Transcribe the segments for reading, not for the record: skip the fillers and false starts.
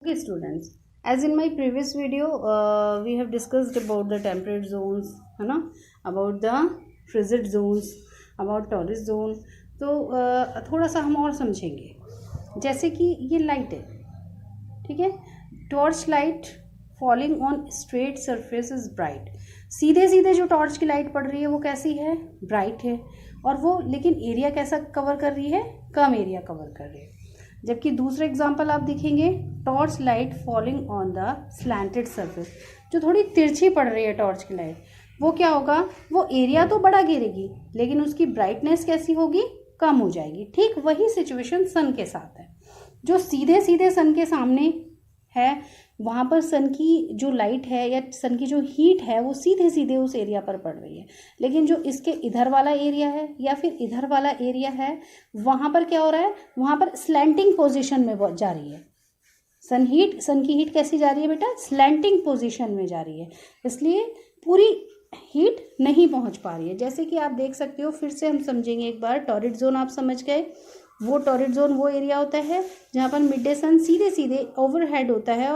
Okay, students, as in my previous video, we have discussed about the temperate zones, है ना, about the frigid zones, about torrid zone. तो थोड़ा सा हम और समझेंगे, जैसे कि ये लाइट है, ठीक है, torch light falling on straight surface is bright. सीधे सीधे जो टॉर्च की लाइट पड़ रही है वो कैसी है, ब्राइट है, और वो लेकिन एरिया कैसा कवर कर रही है, कम एरिया कवर कर रही है. जबकि दूसरा एग्जांपल आप देखेंगे, torch light falling on the slanted surface, जो थोड़ी तिरछी पड़ रही है टॉर्च की लाइट, वो क्या होगा, वो एरिया तो बड़ा घेरेगी लेकिन उसकी ब्राइटनेस कैसी होगी, कम हो जाएगी. ठीक वही सिचुएशन सन के साथ है. जो सीधे सीधे सन के सामने है वहाँ पर सन की जो लाइट है या सन की जो हीट है वो सीधे सीधे उस एरिया पर पड़ रही है, लेकिन जो इसके इधर वाला एरिया है या फिर इधर वाला एरिया है वहाँ पर क्या हो रहा है, वहाँ पर स्लैंटिंग पोजीशन में जा रही है. सन की हीट कैसी जा रही है बेटा, स्लैंटिंग पोजीशन में जा रही है, इसलिए पूरी हीट नहीं पहुँच पा रही है. जैसे कि आप देख सकते हो, फिर से हम समझेंगे एक बार. टॉरिड जोन आप समझ गए, वो टॉरिड जोन वो एरिया होता है जहाँ पर मिड डे सन सीधे सीधे ओवरहेड होता है,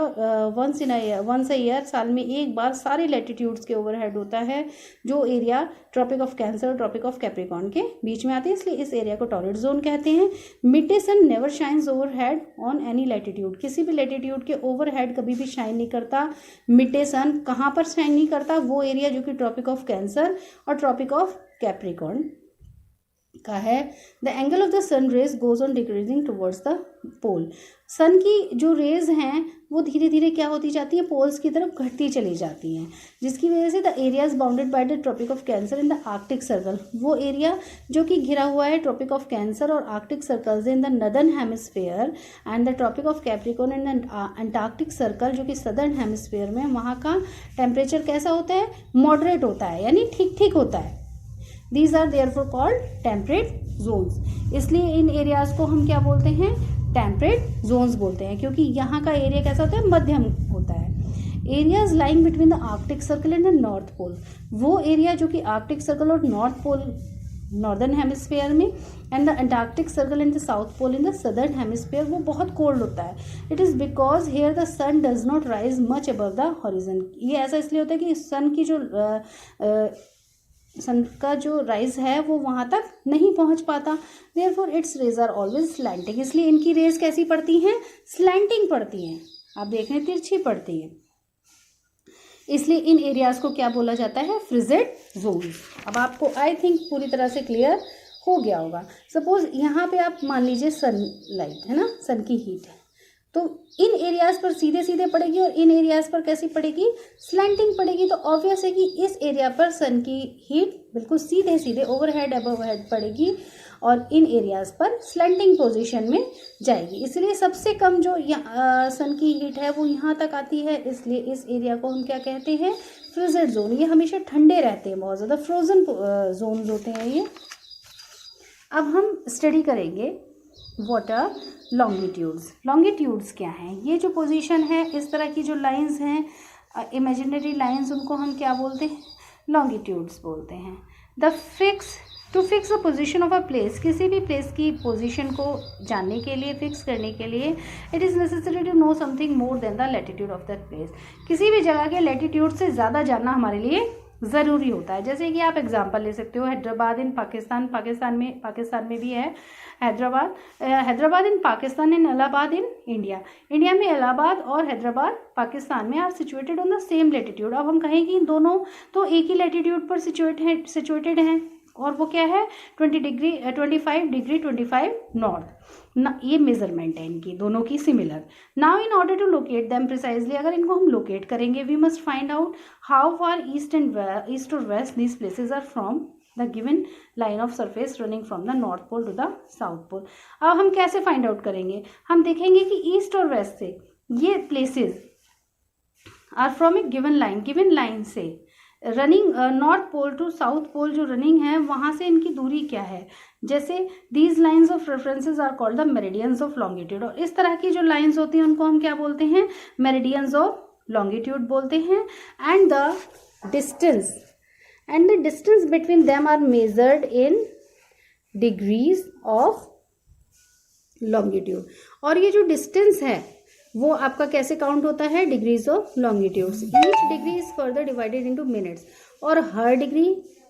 वंस अ ईयर, साल में एक बार सारे लैटिट्यूड्स के ओवरहेड होता है, जो एरिया ट्रॉपिक ऑफ कैंसर और ट्रॉपिक ऑफ कैप्रिकॉर्न के बीच में आते हैं, इसलिए इस एरिया को टॉरिड जोन कहते हैं. Mid day sun never shines overhead on any latitude, किसी भी लैटिट्यूड के ओवरहेड कभी भी शाइन नहीं करता. मिड डे सन कहाँ पर शाइन नहीं करता, वो एरिया जो कि ट्रॉपिक ऑफ कैंसर और ट्रॉपिक ऑफ कैप्रिकॉर्न का है. The angle of the sun rays goes on decreasing towards the pole. Sun की जो रेज हैं वो धीरे धीरे क्या होती जाती है, पोल्स की तरफ घटती चली जाती हैं, जिसकी वजह से the areas bounded by the tropic of cancer in the arctic circle, वो एरिया जो कि घिरा हुआ है ट्रॉपिक ऑफ कैंसर और आर्कटिक सर्कल से in the northern hemisphere, and the tropic of capricorn in the antarctic circle जो कि सदर्न हेमिस्फेयर में, वहाँ का टेम्परेचर कैसा होता है, मॉडरेट होता है, यानी ठीक ठीक होता है. These are therefore called temperate zones. इसलिए इन एरियाज को हम क्या बोलते हैं, टेम्परेट जोन्स बोलते हैं, क्योंकि यहाँ का एरिया कैसा होता है, मध्यम होता है. Areas lying between the arctic circle and the north pole, वो एरिया जो कि आर्कटिक सर्कल और नॉर्थ पोल नॉर्दर्न हेमिस्फेयर में, and the antarctic circle and the south pole in the southern hemisphere, वो बहुत कोल्ड होता है. It is because here the sun does not rise much above the horizon. ये ऐसा इसलिए होता है कि सन की जो सन का जो राइज है वो वहाँ तक नहीं पहुँच पाता. Therefore its rays are always slanting, इसलिए इनकी रेज कैसी पड़ती हैं, स्लैंटिंग पड़ती हैं. आप देख रहे हैं तिरछी पड़ती है, इसलिए इन एरियाज को क्या बोला जाता है, फ्रिजिड जोन. अब आपको आई थिंक पूरी तरह से क्लियर हो गया होगा. सपोज यहाँ पे आप मान लीजिए सन लाइट है ना, सन की हीट है, तो इन एरियाज पर सीधे सीधे पड़ेगी और इन एरियाज पर कैसी पड़ेगी, स्लैंटिंग पड़ेगी. तो ऑब्वियस है कि इस एरिया पर सन की हीट बिल्कुल सीधे सीधे ओवरहेड अबव हेड पड़ेगी और इन एरियाज पर स्लैंटिंग पोजीशन में जाएगी. इसलिए सबसे कम जो सन की हीट है वो यहाँ तक आती है, इसलिए इस एरिया को हम क्या कहते हैं, फ्रिजिड जोन. ये हमेशा ठंडे रहते हैं, बहुत ज़्यादा फ्रोजन जोन होते हैं ये. अब हम स्टडी करेंगे व्हाट आर लॉन्गिट्यूड्स. लॉन्गिट्यूड्स क्या हैं, ये जो पोजीशन है, इस तरह की जो लाइंस हैं, इमेजिनरी लाइंस, उनको हम क्या बोलते हैं, लॉन्गिट्यूड्स बोलते हैं. To fix the position of a place, किसी भी प्लेस की पोजीशन को जानने के लिए, फिक्स करने के लिए, it is necessary to know something more than the latitude of that place. किसी भी जगह के लैटिट्यूड से ज़्यादा जानना हमारे लिए ज़रूरी होता है. जैसे कि आप एग्जांपल ले सकते हो, हैदराबाद इन पाकिस्तान, पाकिस्तान में भी है Hyderabad in Pakistan and Allahabad in India. India में इलाहाबाद और हैदराबाद पाकिस्तान में are situated on the same latitude. अब हम कहें कि दोनों तो एक ही लैटिट्यूड पर सिचुएटेड हैं, और वो क्या है, 25 डिग्री 25 नॉर्थ. ये मेजरमेंट है इनकी दोनों की similar. Now in order to locate them precisely, अगर इनको हम लोकेट करेंगे, we must find out how far east और west these places are from the given line of surface running from the north pole to the south pole. अब हम कैसे find out करेंगे, हम देखेंगे कि ईस्ट और वेस्ट से ये places are from a given line से running north pole to south pole जो रनिंग है, वहाँ से इनकी दूरी क्या है. जैसे these lines of references are called the meridians of longitude. और इस तरह की जो लाइन्स होती हैं उनको हम क्या बोलते हैं, मेरिडियंस ऑफ लॉन्गिट्यूड बोलते हैं. And the distance between them are measured in degrees of longitude. और ये जो डिस्टेंस है वो आपका कैसे काउंट होता है, degrees of longitudes. Each degree is further divided into minutes, और हर डिग्री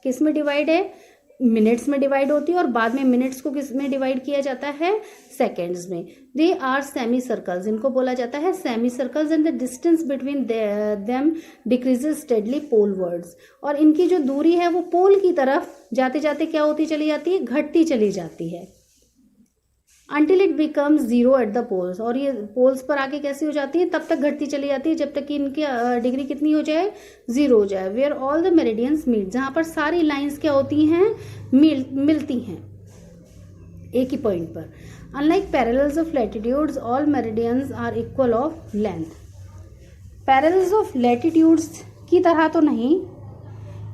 किस में डिवाइड है, मिनट्स में डिवाइड होती है, और बाद में मिनट्स को किस में डिवाइड किया जाता है, सेकेंड्स में। दे आर सेमी सर्कल्स, इनको बोला जाता है semi circles, and the distance between them decreases steadily polewards, और इनकी जो दूरी है वो पोल की तरफ जाते जाते क्या होती चली जाती है, घटती चली जाती है, until it becomes zero at the poles, और ये पोल्स पर आके कैसी हो जाती है, तब तक घटती चली जाती है जब तक कि इनकी डिग्री कितनी हो जाए, जीरो हो जाए। Where all the meridians meet, जहां पर सारी लाइंस क्या होती हैं, मिलती हैं एक ही पॉइंट पर। Unlike parallels of latitudes all meridians are equal of length. Parallels of latitudes की तरह तो नहीं,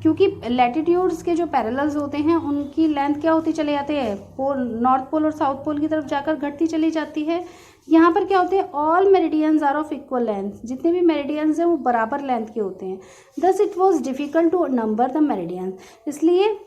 क्योंकि लैटिट्यूड्स के जो पैरेलल्स होते हैं उनकी लेंथ क्या होती चले जाते हैं, पोल, नॉर्थ पोल और साउथ पोल की तरफ जाकर घटती चली जाती है। यहाँ पर क्या होते हैं, all meridians are of equal length, जितने भी मेरिडियंस हैं वो बराबर लेंथ के होते हैं। Thus it was difficult to number the meridians, इसलिए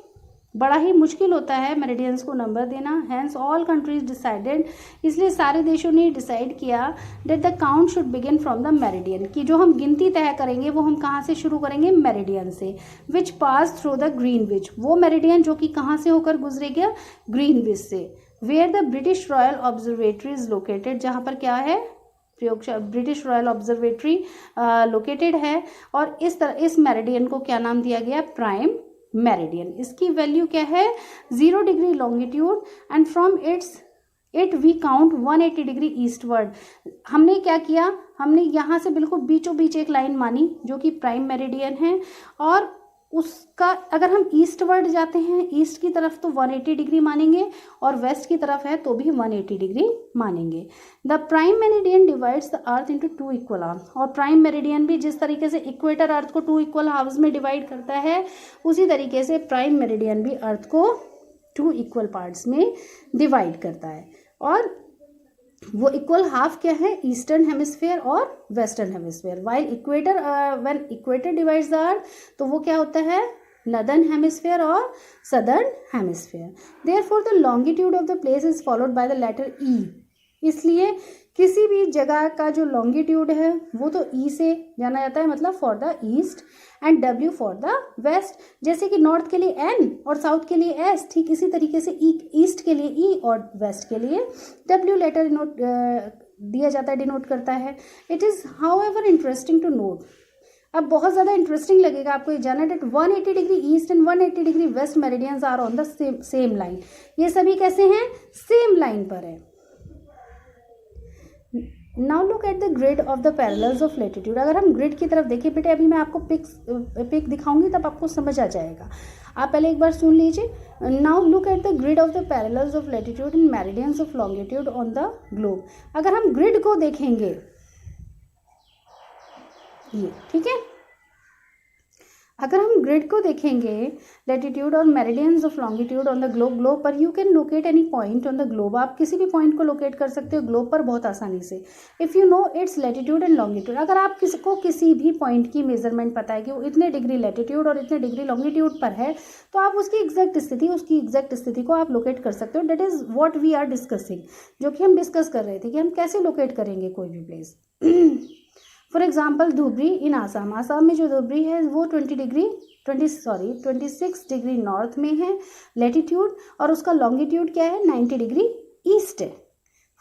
बड़ा ही मुश्किल होता है मेरिडियंस को नंबर देना। हैंस ऑल कंट्रीज डिसाइडेड, इसलिए सारे देशों ने डिसाइड किया that the count should begin from the meridian, कि जो हम गिनती तय करेंगे वो हम कहाँ से शुरू करेंगे, मेरिडियन से। Which pass through the Greenwich, वो मेरिडियन जो कि कहाँ से होकर गुजरेगा, ग्रीनविच से। Where the British Royal Observatory is located, जहाँ पर क्या है, प्रयोगशाला ब्रिटिश रॉयल ऑब्जर्वेटरी लोकेटेड है, और इस मेरिडियन को क्या नाम दिया गया, प्राइम मेरिडियन। इसकी वैल्यू क्या है, 0 degree longitude, and from it we count 180 degree eastward. हमने क्या किया, हमने यहाँ से बिल्कुल बीचों बीच एक लाइन मानी जो कि प्राइम मेरिडियन है, और उसका अगर हम ईस्टवर्ड जाते हैं, ईस्ट की तरफ, तो 180 डिग्री मानेंगे, और वेस्ट की तरफ है तो भी 180 डिग्री मानेंगे। The prime meridian divides the earth into 2 equal half, और प्राइम मेरिडियन भी जिस तरीके से इक्वेटर अर्थ को 2 इक्वल हाफ्स में डिवाइड करता है, उसी तरीके से प्राइम मेरिडियन भी अर्थ को 2 इक्वल पार्ट्स में डिवाइड करता है। और वो इक्वल हाफ क्या है, ईस्टर्न हेमिस्फेयर और western hemisphere. While equator, when equator divides the earth, तो वो क्या होता है, नदर्न हेमिस्फेयर और southern hemisphere. Therefore the longitude of the place is followed by the letter E, इसलिए किसी भी जगह का जो लॉन्गिट्यूड है वो तो ई से जाना जाता है, मतलब for the east, and W for the west. जैसे कि नॉर्थ के लिए एन और साउथ के लिए एस, ठीक इसी तरीके से ईस्ट के लिए ई और वेस्ट के लिए डब्ल्यू लेटर दिया जाता है, डिनोट करता है। It is however interesting to note, अब बहुत ज़्यादा इंटरेस्टिंग लगेगा आपको ये जानना, that 180 degree east and 180 degree west meridians are on the same line. ये सभी कैसे हैं, सेम लाइन पर है। Now look at the grid of the parallels of latitude. अगर हम ग्रिड की तरफ देखिए बेटे, अभी मैं आपको पिक दिखाऊंगी तब आपको समझ आ जाएगा, आप पहले एक बार सुन लीजिए। Now look at the grid of the parallels of latitude and meridians of longitude on the globe. अगर हम ग्रिड को देखेंगे, ये ठीक है, अगर हम ग्रिड को देखेंगे, लैटिट्यूड और meridians of longitude on the globe पर, you can locate any point on the globe. आप किसी भी पॉइंट को लोकेट कर सकते हो ग्लोब पर बहुत आसानी से। If you know it's latitude and longitude, अगर आप किसी भी पॉइंट की मेजरमेंट पता है कि वो इतने डिग्री लैटिट्यूड और इतने डिग्री लॉन्गिट्यूड पर है, तो आप उसकी एग्जैक्ट स्थिति को आप लोकेट कर सकते हो। That is what we are discussing, जो कि हम डिस्कस कर रहे थे कि हम कैसे लोकेट करेंगे कोई भी place. For example Dhubri in Assam, Assam में जो धुबरी है वो 26 डिग्री नॉर्थ में है लैटिट्यूड, और उसका लॉन्गिट्यूड क्या है, 90 डिग्री ईस्ट है।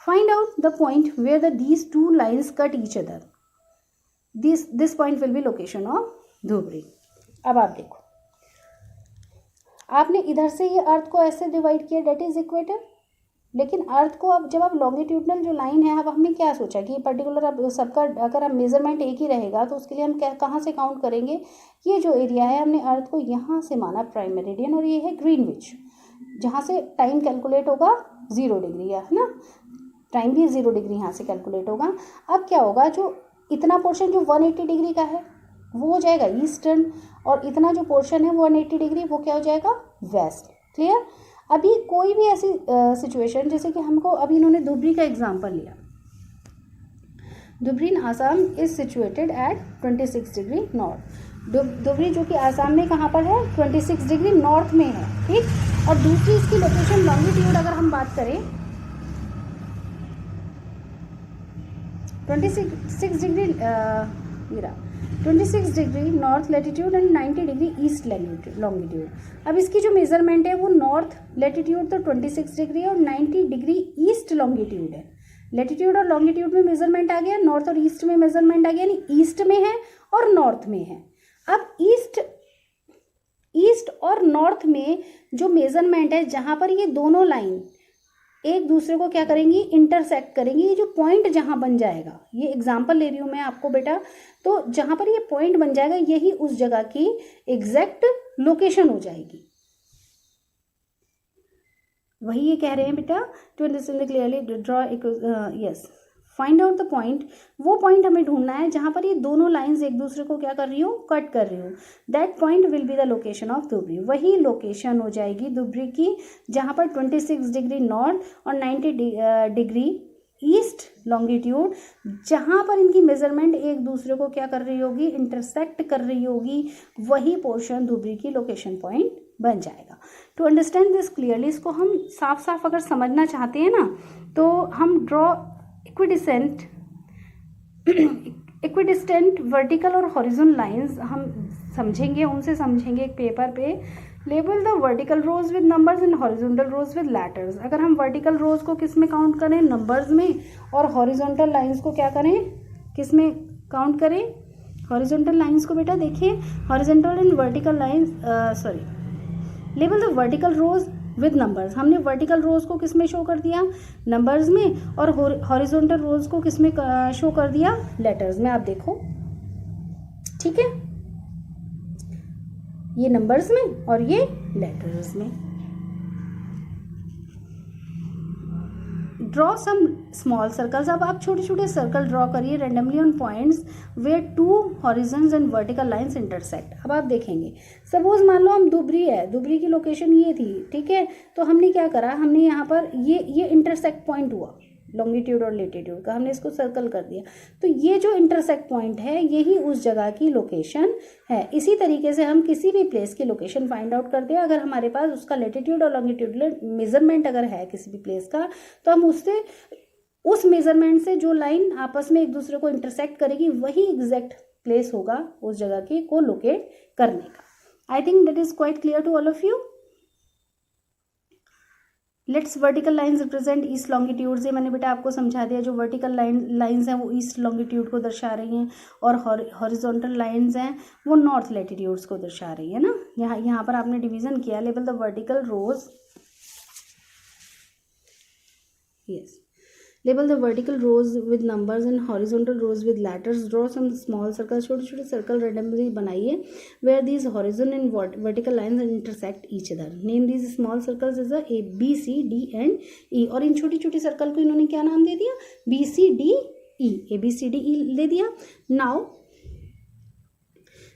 Find out the point where these two lines cut each other, this point will be location of Dhubri. अब आप देखो, आपने इधर से ये अर्थ को ऐसे डिवाइड किया, डेट इज इक्वेटर, लेकिन अर्थ को अब जब आप लॉन्गिट्यूडनल जो लाइन है, अब हमने क्या सोचा कि पर्टिकुलर अब सबका अगर हम मेजरमेंट एक ही रहेगा तो उसके लिए हम कहाँ से काउंट करेंगे, ये जो एरिया है हमने अर्थ को यहाँ से माना प्राइम मेरिडियन, और ये है ग्रीनविच, जहाँ से टाइम कैलकुलेट होगा 0 डिग्री, है ना, टाइम भी 0 डिग्री यहाँ से कैलकुलेट होगा। अब क्या होगा, जो इतना पोर्शन जो 180 डिग्री का है वो हो जाएगा ईस्टर्न, और इतना जो पोर्शन है 180 डिग्री वो क्या हो जाएगा, वेस्ट। क्लियर। अभी कोई भी ऐसी सिचुएशन, जैसे कि हमको अभी इन्होंने धुबरी का एग्जांपल लिया, Dhubri in Assam is situated at 26 degree north. Dhubri जो कि आसाम में कहाँ पर है, 26 डिग्री नॉर्थ में है, ठीक। और दूसरी इसकी लोकेशन लॉन्गिट्यूड अगर हम बात करें, 26 degree 26 degree north latitude and 90 degree east longitude. अब इसकी जो मेजरमेंट है वो नॉर्थ लैटिट्यूड तो 26 डिग्री और 90 डिग्री ईस्ट लॉन्गिट्यूड है। लैटिट्यूड और लॉन्गिट्यूड में मेजरमेंट आ गया, नॉर्थ और ईस्ट में मेजरमेंट आ गया, यानी ईस्ट में है और नॉर्थ में है। अब ईस्ट और नॉर्थ में जो मेजरमेंट है, जहां पर ये दोनों लाइन एक दूसरे को क्या करेंगी, इंटरसेक्ट करेंगी, ये जो पॉइंट जहां बन जाएगा, ये एग्जांपल ले रही हूं मैं आपको बेटा, तो जहां पर ये पॉइंट बन जाएगा यही उस जगह की एग्जैक्ट लोकेशन हो जाएगी। वही ये कह रहे हैं बेटा, to understand clearly draw yes find out the point. वो पॉइंट हमें ढूंढना है जहां पर ये दोनों लाइंस एक दूसरे को क्या कर रही हूँ, कट कर रही हूँ। That point will be the location of Dhubri. वही लोकेशन हो जाएगी धुबरी की जहां पर 26 डिग्री नॉर्थ और 90 डिग्री ईस्ट लॉन्गिट्यूड, जहां पर इनकी मेजरमेंट एक दूसरे को क्या कर रही होगी, इंटरसेक्ट कर रही होगी, वही पोर्शन धुबरी की लोकेशन पॉइंट बन जाएगा। टू अंडरस्टैंड दिस क्लियरली, इसको हम साफ साफ अगर समझना चाहते हैं ना, तो हम ड्रॉ इक्विडिस्टेंट वर्टिकल और हॉरिजॉन्टल लाइंस हम समझेंगे, उनसे समझेंगे एक पेपर पे। Label the vertical rows with numbers and horizontal rows with letters. अगर हम वर्टिकल रोज को किस में काउंट करें, नंबर्स में, और हॉरिजॉन्टल लाइंस को क्या करें, किस में काउंट करें, हॉरिजॉन्टल लाइंस को बेटा देखिए, horizontal and vertical lines label the vertical rows with numbers. हमने वर्टिकल रोज को किस में शो कर दिया, नंबर्स में, और हॉरिजॉन्टल रोज को किस में शो कर दिया, लेटर्स में। आप देखो, ठीक है, ये नंबर्स में और ये लेटर्स में। Draw some small circles. अब आप छोटे छोटे सर्कल ड्रॉ करिए randomly on points where two horizons and vertical lines intersect. अब आप देखेंगे, सपोज मान लो हम धुबरी है, धुबरी की लोकेशन ये थी, ठीक है, तो हमने क्या करा, हमने यहाँ पर ये इंटरसेक्ट पॉइंट हुआ लॉन्गिट्यूड और लेटिट्यूड का, हमने इसको सर्कल कर दिया, तो ये जो इंटरसेक्ट पॉइंट है यही उस जगह की लोकेशन है। इसी तरीके से हम किसी भी प्लेस की लोकेशन फाइंड आउट करते हैं। अगर हमारे पास उसका लेटिट्यूड और लॉन्गिट्यूड मेजरमेंट अगर है किसी भी प्लेस का, तो हम उससे उस मेजरमेंट से जो लाइन आपस में एक दूसरे को इंटरसेक्ट करेगी वही एग्जैक्ट प्लेस होगा उस जगह की को लोकेट करने का। I think that is quite clear to all of you. Let's vertical lines represent east longitude. से मैंने बेटा आपको समझा दिया, जो वर्टिकल लाइंस हैं वो ईस्ट लॉन्गिट्यूड को दर्शा रही हैं, और हॉरिजॉन्टल लाइंस हैं वो नॉर्थ लैटिट्यूड्स को दर्शा रही है ना। यहाँ पर आपने डिवीजन किया, label the vertical rows, yes, label the vertical rows with numbers and horizontal rows with letters. Draw some small circle, छोटे छोटे सर्कल रेंडमली बनाइए where these horizon and vertical lines intersect each other. Name these small circles as A B C D and E. और इन छोटी छोटी circle को इन्होंने क्या नाम दे दिया, B C D E, A B C D E दे दिया। Now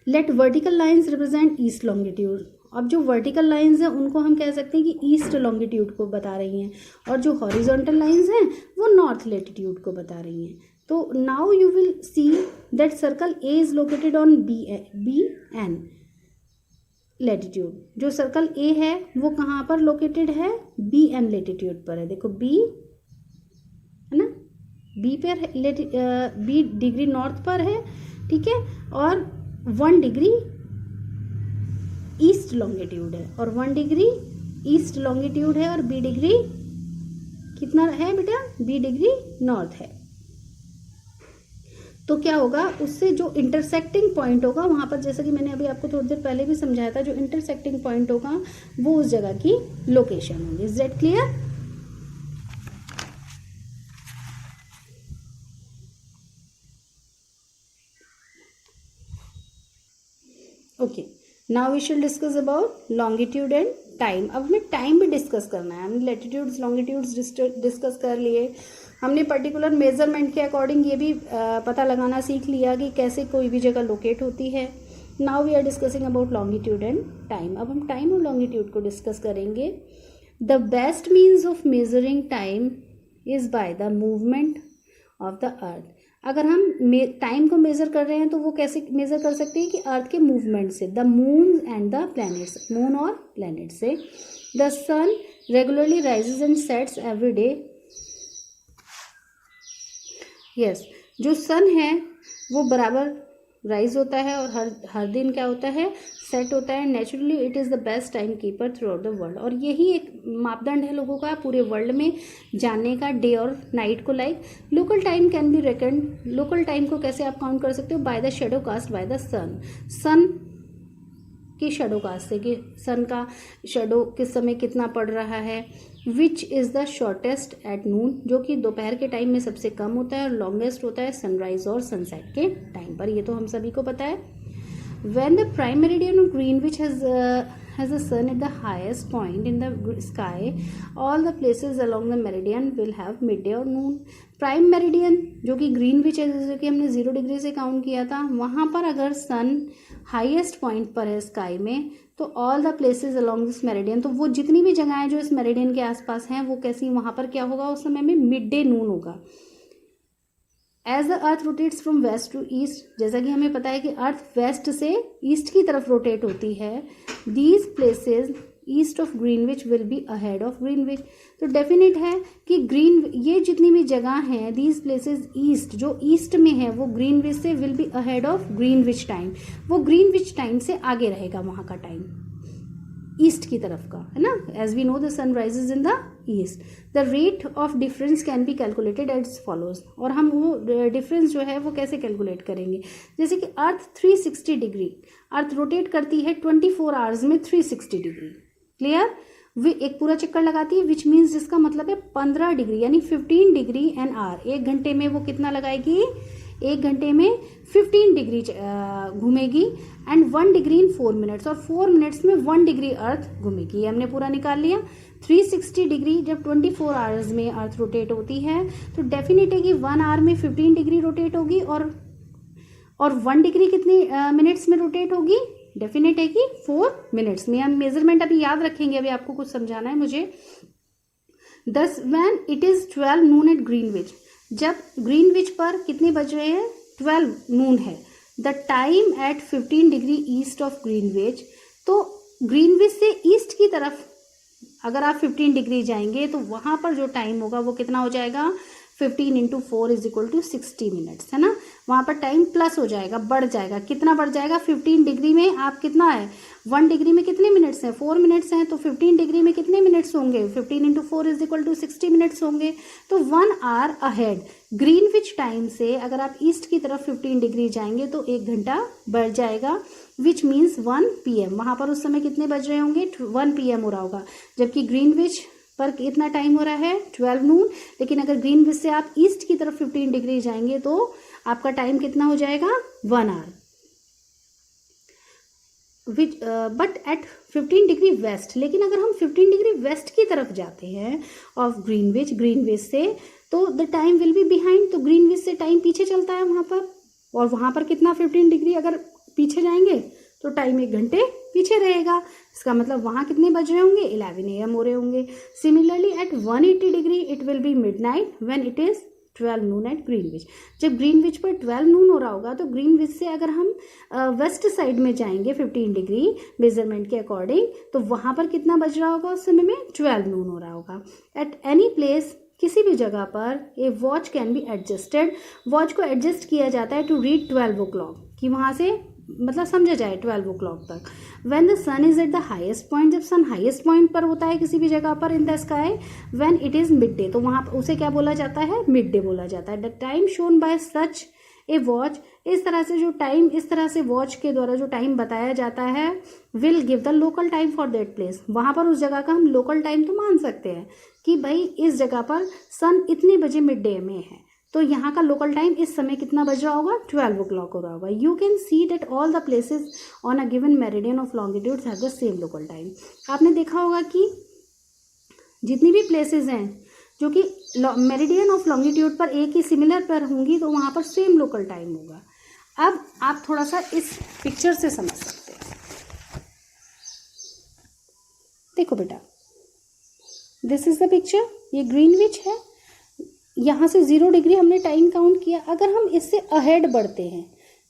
let vertical lines represent east longitude. अब जो वर्टिकल लाइंस हैं उनको हम कह सकते हैं कि ईस्ट लॉन्गिट्यूड को बता रही हैं, और जो हॉरिजॉन्टल लाइंस हैं वो नॉर्थ लैटिट्यूड को बता रही हैं। तो now you will see that circle A is located on B N latitude. जो सर्कल ए है वो कहाँ पर लोकेटेड है, बी एन लैटिट्यूड पर है। देखो बी है ना, बी पर बी डिग्री नॉर्थ पर है, ठीक है, और 1 डिग्री ईस्ट लॉन्गिट्यूड है, और 1 डिग्री ईस्ट लॉन्गिट्यूड है, और बी डिग्री कितना है बेटा, बी डिग्री नॉर्थ है। तो क्या होगा, उससे जो इंटरसेक्टिंग पॉइंट होगा वहां पर, जैसे कि मैंने अभी आपको थोड़ी देर पहले भी समझाया था, जो इंटरसेक्टिंग पॉइंट होगा वो उस जगह की लोकेशन होगी। Is that clear? Okay, now we should discuss about longitude and time. अब हमें टाइम भी डिस्कस करना है। हमने लैटिट्यूड्स लॉन्गिट्यूड्स डिस्कस कर लिए, हमने पर्टिकुलर मेजरमेंट के अकॉर्डिंग ये भी पता लगाना सीख लिया कि कैसे कोई भी जगह लोकेट होती है। Now we are discussing about longitude and time. अब हम टाइम और लॉन्गिट्यूड को डिस्कस करेंगे। The best means of measuring time is by the movement of the earth. अगर हम टाइम को मेजर कर रहे हैं तो वो कैसे मेजर कर सकते हैं कि अर्थ के मूवमेंट से, the moon and the planets, moon और प्लैनेट से। The sun regularly rises and sets every day. Yes, जो सन है वो बराबर राइज होता है और हर दिन क्या होता है, सेट होता है। Naturally it is the best time keeper through out the world, और यही एक मापदंड है लोगों का पूरे वर्ल्ड में जानने का, डे और नाइट को। Like local time can be reckoned, local time को कैसे आप काउंट कर सकते हो, by the shadow cast by the sun, sun की शेडो कास्ट से, कि सन का शेडो किस समय कितना पड़ रहा है। Which is the shortest at noon, जो कि दोपहर के टाइम में सबसे कम होता है और लॉन्गेस्ट होता है सनराइज और सनसेट के टाइम पर, ये तो हम सभी को पता है। When the prime meridian of Greenwich has the sun at the highest point in the sky, all the places along the meridian will have midday or noon. Prime meridian जो कि ग्रीनविच है, जैसे कि हमने 0 डिग्री से count किया था, वहाँ पर अगर सन हाईएस्ट पॉइंट पर है स्काई में, तो all the places along this meridian, तो वो जितनी भी जगहें जो इस मेरिडियन के आसपास हैं वो कैसी, वहाँ पर क्या होगा उस समय में, मिड डे नून होगा। As the earth rotates from west to east, जैसा कि हमें पता है कि अर्थ वेस्ट से ईस्ट की तरफ रोटेट होती है, these places east of Greenwich will be ahead of Greenwich. तो डेफिनेट है कि ये जितनी भी जगह हैं, दीज प्लेसेस ईस्ट, जो ईस्ट में है वो ग्रीनविच से will be ahead of Greenwich time, वो ग्रीनविच टाइम से आगे रहेगा वहाँ का टाइम, ईस्ट की तरफ का, है ना। As we know the sun rises in the east. The rate of difference can be calculated as follows, और हम वो डिफरेंस जो है वो कैसे कैलकुलेट करेंगे, जैसे कि अर्थ 360 डिग्री, अर्थ रोटेट करती है 24 आवर्स में 360 डिग्री, क्लियर। वे एक पूरा चक्कर लगाती है, विच मीन्स जिसका मतलब है 15 डिग्री यानी 15 डिग्री एन आवर। एक घंटे में वो कितना लगाएगी, एक घंटे में 15 डिग्री घूमेगी, एंड 1 डिग्री इन 4 मिनट्स, और 4 मिनट्स में 1 डिग्री अर्थ घूमेगी। ये हमने पूरा निकाल लिया। 360 डिग्री जब 24 आवर्स में अर्थ रोटेट होती है, तो डेफिनेट है कि 1 आवर में 15 डिग्री रोटेट होगी, और 1 डिग्री कितने मिनट्स में रोटेट होगी, डेफिनेट है कि 4 मिनट्स में। हम मेजरमेंट अभी याद रखेंगे, अभी आपको कुछ समझाना है मुझे। Thus when it is 12 noon at Greenwich, जब ग्रीनविच पर कितने बज रहे हैं, 12 नून है, the time at 15 degree east of Greenwich, तो ग्रीनविच से ईस्ट की तरफ अगर आप 15 डिग्री जाएंगे तो वहां पर जो टाइम होगा वो कितना हो जाएगा, 15 into 4 is equal to 60 minutes, है ना। वहाँ पर टाइम प्लस हो जाएगा, बढ़ जाएगा, कितना बढ़ जाएगा, 15 डिग्री में आप कितना है, 1 डिग्री में कितने मिनट्स हैं, 4 मिनट्स हैं, तो 15 डिग्री में कितने मिनट्स होंगे, 15 into 4 is equal to 60 minutes होंगे। तो 1 आवर अहेड ग्रीनविच टाइम से अगर आप ईस्ट की तरफ 15 डिग्री जाएंगे तो 1 घंटा बढ़ जाएगा, विच मीन्स 1 PM। वहाँ पर उस समय कितने बज रहे होंगे, 1 PM हो रहा होगा, जबकि ग्रीनविच पर कितना टाइम हो रहा है, 12 नून। लेकिन अगर ग्रीनविच से आप ईस्ट की तरफ 15 डिग्री जाएंगे तो आपका टाइम कितना हो जाएगा, 1 hour, which but at 15 degree west. लेकिन अगर हम 15 डिग्री वेस्ट की तरफ जाते हैं ऑफ ग्रीनविच से, तो the time will be behind, तो ग्रीनविच से टाइम पीछे चलता है वहाँ पर, और वहाँ पर कितना 15 डिग्री अगर पीछे जाएंगे तो टाइम 1 घंटे पीछे रहेगा। इसका मतलब वहाँ कितने बज रहे होंगे, 11 AM हो रहे होंगे। Similarly at 180 degree it will be midnight when it is 12 noon at Greenwich. जब ग्रीनविच पर 12 नून हो रहा होगा तो ग्रीनविच से अगर हम वेस्ट साइड में जाएंगे 15 डिग्री मेजरमेंट के अकॉर्डिंग, तो वहाँ पर कितना बज रहा होगा उस समय में, 12 नून हो रहा होगा। एट एनी प्लेस, किसी भी जगह पर, a watch can be adjusted, watch को एडजस्ट किया जाता है टू रीड 12 o'clock, कि वहाँ से मतलब समझा जाए 12 o'clock तक। When the sun is at the highest point, जब सन हाईएस्ट पॉइंट पर होता है किसी भी जगह पर in the sky, when it is mid day, तो वहाँ उसे क्या बोला जाता है, मिड डे बोला जाता है। The time shown by such A watch, इस तरह से जो टाइम, इस तरह से वॉच के द्वारा जो टाइम बताया जाता है, will give the local time for that place, वहाँ पर उस जगह का हम लोकल टाइम तो मान सकते हैं कि भाई इस जगह पर सन इतने बजे मिड डे में है, तो यहाँ का लोकल टाइम इस समय कितना बज रहा होगा, 12 o'clock हो रहा होगा। You can see that all the places on a given meridian of longitude have the same local time. आपने देखा होगा कि जितनी भी प्लेसेस हैं जो कि मेरिडियन ऑफ लॉन्गिट्यूड पर एक ही सिमिलर पर होंगी, तो वहाँ पर सेम लोकल टाइम होगा। अब आप थोड़ा सा इस पिक्चर से समझ सकते हैं। देखो बेटा, दिस इज द पिक्चर, ये ग्रीनविच है, यहाँ से 0 डिग्री हमने टाइम काउंट किया। अगर हम इससे अहेड बढ़ते हैं,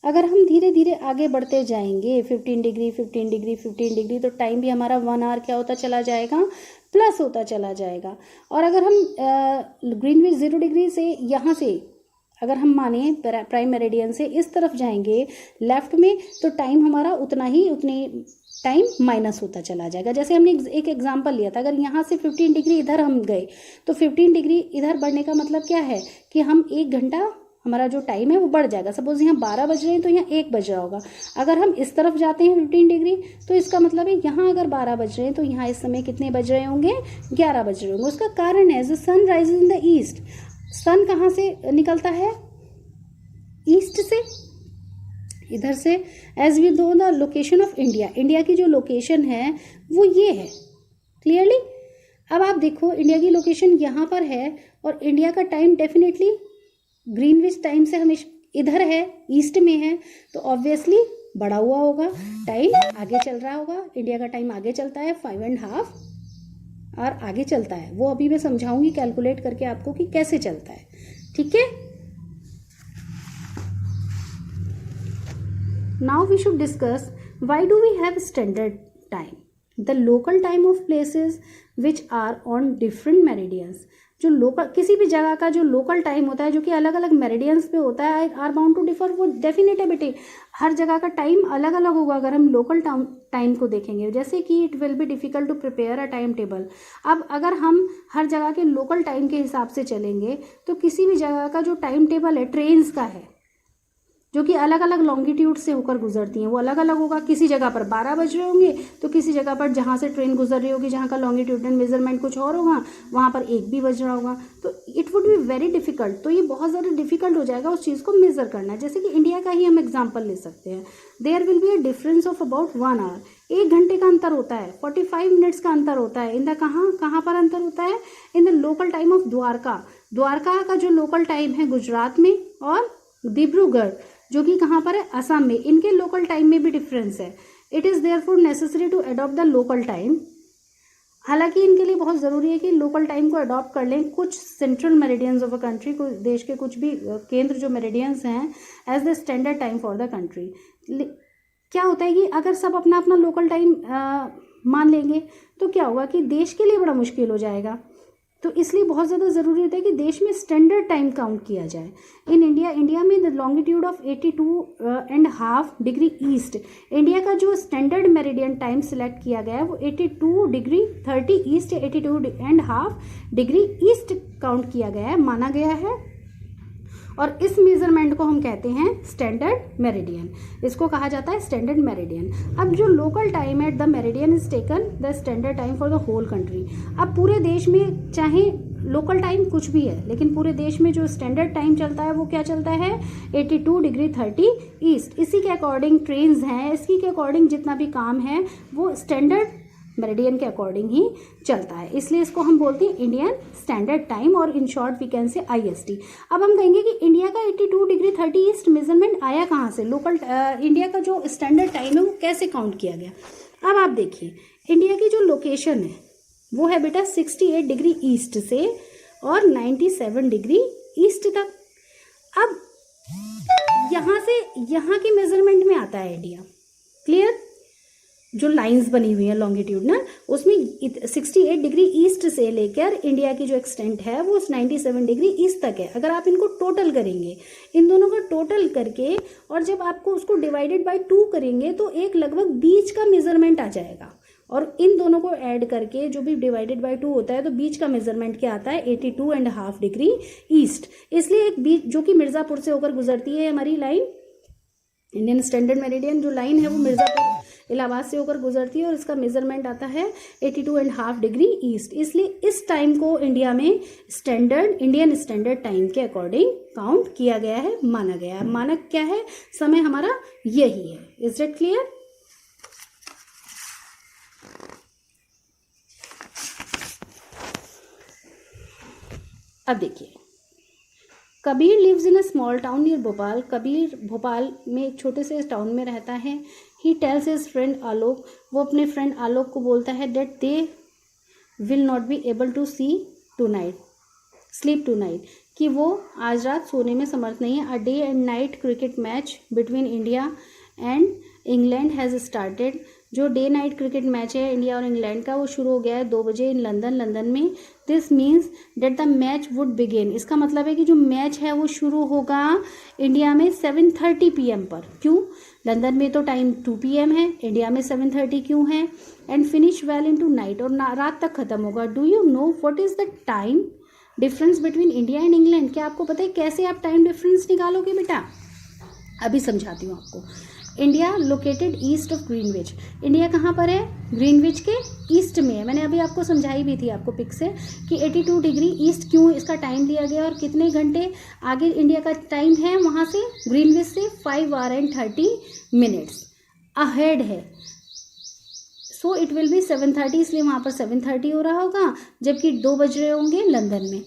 अगर हम धीरे धीरे आगे बढ़ते जाएंगे 15 डिग्री 15 डिग्री 15 डिग्री, तो टाइम भी हमारा 1 आवर क्या होता चला जाएगा, प्लस होता चला जाएगा। और अगर हम ग्रीनविच 0 डिग्री से यहाँ से अगर हम माने प्राइम मेरिडियन से इस तरफ जाएंगे लेफ्ट में, तो टाइम हमारा उतनी टाइम माइनस होता चला जाएगा। जैसे हमने एक एग्जांपल लिया था, अगर यहाँ से 15 डिग्री इधर हम गए तो 15 डिग्री इधर बढ़ने का मतलब क्या है कि हम 1 घंटा हमारा जो टाइम है वो बढ़ जाएगा। सपोज यहाँ 12 बज रहे हैं तो यहाँ 1 बज रहा होगा। अगर हम इस तरफ जाते हैं 15 डिग्री, तो इसका मतलब है यहाँ अगर 12 बज रहे हैं तो यहाँ इस समय कितने बज रहे होंगे, 11 बज रहे होंगे। उसका कारण है the sun rises in the east. Sun कहाँ से निकलता है, ईस्ट से, इधर से। As we know the location of India, India की जो लोकेशन है वो ये है, क्लियरली। अब आप देखो इंडिया की लोकेशन यहाँ पर है और इंडिया का टाइम डेफिनेटली ग्रीनविच टाइम से हमेशा इधर है, ईस्ट में है, तो ऑब्वियसली बढ़ा हुआ होगा, टाइम आगे चल रहा होगा। इंडिया का टाइम आगे चलता है 5.5 और आगे चलता है, वो अभी मैं समझाऊंगी कैलकुलेट करके आपको कि कैसे चलता है, ठीक है। Now we should discuss why do we have standard time, the local time of places which are on different meridians। जो लोकल किसी भी जगह का जो लोकल टाइम होता है जो कि अलग अलग मेरिडियंस पे होता है, आर बाउंड टू डिफर। वो डेफिनेट है बेटे, हर जगह का टाइम अलग अलग होगा अगर हम लोकल टाइम को देखेंगे। जैसे कि it will be difficult to prepare a time table. अब अगर हम हर जगह के लोकल टाइम के हिसाब से चलेंगे तो किसी भी जगह का जो टाइम टेबल है ट्रेन्स का है, जो कि अलग अलग लॉन्गिट्यूड से होकर गुजरती हैं, वो अलग अलग होगा। किसी जगह पर 12 बज रहे होंगे तो किसी जगह पर जहाँ से ट्रेन गुजर रही होगी, जहाँ का लॉन्गिट्यूडनल मेजरमेंट कुछ और होगा, वहाँ पर 1 भी बज रहा होगा। तो it would be very difficult, तो ये बहुत ज़्यादा डिफिकल्ट हो जाएगा उस चीज़ को मेज़र करना। जैसे कि इंडिया का ही हम एग्जाम्पल ले सकते हैं, there will be a difference of about 1 hour. 1 घंटे का अंतर होता है, 45 मिनट्स का अंतर होता है। इन द कहाँ पर अंतर होता है, in the local time of Dwarka. Dwarka का जो लोकल टाइम है गुजरात में, और डिब्रूगढ़ जो कि कहाँ पर है, असम में, इनके लोकल टाइम में भी डिफरेंस है। It is therefore necessary to adopt the local time. हालांकि इनके लिए बहुत ज़रूरी है कि लोकल टाइम को अडॉप्ट कर लें। कुछ central meridians of a country, देश के कुछ भी केंद्र जो मेरिडियंस हैं, as the standard time for the country. क्या होता है कि अगर सब अपना अपना लोकल टाइम मान लेंगे तो क्या होगा कि देश के लिए बड़ा मुश्किल हो जाएगा। तो इसलिए बहुत ज़्यादा ज़रूरी होता है कि देश में स्टैंडर्ड टाइम काउंट किया जाए। इन इंडिया में the longitude of 82.5 degree east, India का जो स्टैंडर्ड मेरिडियन टाइम सिलेक्ट किया गया है वो 82 degree 30 east, 82.5 degree east count किया गया है, माना गया है। और इस मेजरमेंट को हम कहते हैं स्टैंडर्ड मेरिडियन, इसको कहा जाता है स्टैंडर्ड मेरिडियन। अब जो local time at the meridian is taken the standard time for the whole country. अब पूरे देश में चाहे लोकल टाइम कुछ भी है, लेकिन पूरे देश में जो स्टैंडर्ड टाइम चलता है वो क्या चलता है, 82 डिग्री 30 ईस्ट। इसी के अकॉर्डिंग ट्रेन्स हैं, इसी के अकॉर्डिंग जितना भी काम है वो स्टैंडर्ड मेरिडियन के अकॉर्डिंग ही चलता है, इसलिए इसको हम बोलते हैं इंडियन स्टैंडर्ड टाइम, और in short we can say IST। अब हम कहेंगे कि इंडिया का 82 डिग्री 30 ईस्ट मेजरमेंट आया कहाँ से, लोकल इंडिया का जो स्टैंडर्ड टाइम है वो कैसे काउंट किया गया। अब आप देखिए इंडिया की जो लोकेशन है वो है बेटा 68 डिग्री ईस्ट से और 97 डिग्री ईस्ट तक। अब यहाँ से यहाँ की मेजरमेंट में आता है इंडिया, क्लियर। जो लाइंस बनी हुई है लॉन्गिट्यूडनल, उसमें 68 डिग्री ईस्ट से लेकर इंडिया की जो एक्सटेंट है वो 97 डिग्री ईस्ट तक है। अगर आप इनको टोटल करेंगे, इन दोनों का टोटल करके, और जब आपको उसको डिवाइडेड बाय 2 करेंगे तो एक लगभग बीच का मेजरमेंट आ जाएगा, और इन दोनों को ऐड करके जो भी डिवाइडेड बाय 2 होता है तो बीच का मेजरमेंट क्या आता है, 82.5 डिग्री ईस्ट। इसलिए एक बीच जो कि मिर्ज़ापुर से होकर गुजरती है हमारी लाइन, इंडियन स्टैंडर्ड मेरिडियन जो लाइन है वो मिर्ज़ापुर इलाहाबाद से होकर गुजरती है, और इसका मेजरमेंट आता है 82.5 डिग्री ईस्ट। इसलिए इस टाइम को इंडिया में इंडियन स्टैंडर्ड टाइम के अकॉर्डिंग काउंट किया गया है, माना गया है। मानक क्या है, समय हमारा यही है। Is it clear. अब देखिए, Kabir lives in a small town near Bhopal. Kabir Bhopal में एक छोटे से टाउन में रहता है। He tells his friend Alok, वो अपने फ्रेंड आलोक को बोलता है that they will not be able to sleep tonight, कि वो आज रात सोने में समर्थ नहीं है। A day and night cricket match between India and England has started. जो डे नाइट क्रिकेट मैच है इंडिया और इंग्लैंड का वो शुरू हो गया है 2 बजे इन लंदन में। This means that the match would begin. इसका मतलब है कि जो मैच है वो शुरू होगा इंडिया में 7:30 PM पर। क्यों? लंदन में तो टाइम 2 PM है, इंडिया में 7:30 क्यों है? And finish well in tonight, और रात तक खत्म होगा। Do you know what is the time difference between India and England? क्या आपको पता है कैसे आप टाइम डिफरेंस निकालोगे बेटा? अभी समझाती हूँ आपको। India located east of Greenwich. India कहाँ पर है? ग्रीनविच के ईस्ट में है। मैंने अभी आपको समझाई भी थी आपको पिक से कि 82 डिग्री ईस्ट क्यों इसका टाइम दिया गया और कितने घंटे आगे इंडिया का टाइम है वहाँ से, ग्रीनविच से 5 hours and 30 minutes अहेड है। सो इट विल बी 7:30, इसलिए वहाँ पर 7:30 हो रहा होगा, जबकि 2 बज रहे होंगे लंदन में।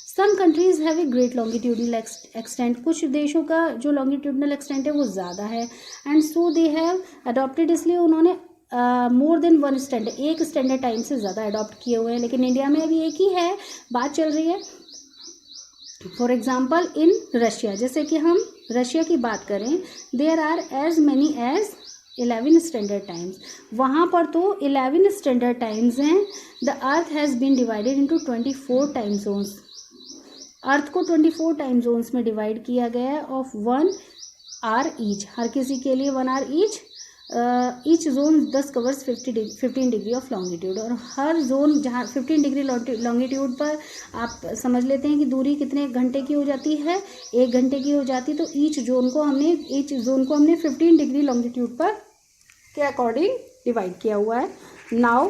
Some countries have a great longitudinal extent. कुछ देशों का जो लॉन्गिट्यूडनल एक्सटेंट है वो ज़्यादा है, and so they have adopted, इसलिए उन्होंने मोर देन वन स्टैंडर्ड, एक स्टैंडर्ड टाइम से ज़्यादा अडॉप्ट किए हुए हैं। लेकिन इंडिया में अभी एक ही है, बात चल रही है। फॉर एग्जाम्पल इन रशिया, जैसे कि हम रशिया की बात करें, there are as many as 11 standard times. वहाँ पर तो 11 स्टैंडर्ड टाइम्स हैं। The earth has been divided into 24 time zones. Earth को 24 टाइम जोन्स में डिवाइड किया गया है ऑफ 1 hour ईच, हर किसी के लिए 1 hour each zone 10 covers 15 degree of longitude. और हर जोन जहाँ 15 डिग्री लॉन्गिट्यूड पर आप समझ लेते हैं कि दूरी कितने घंटे की हो जाती है, 1 घंटे की हो जाती है। तो ईच जोन को हमने 15 डिग्री लॉन्गिट्यूड पर के अकॉर्डिंग डिवाइड किया हुआ है। नाउ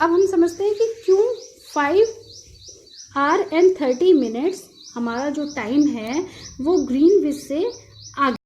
अब हम समझते हैं कि क्यों 5 hours and 30 minutes हमारा जो टाइम है वो ग्रीनविच से आगे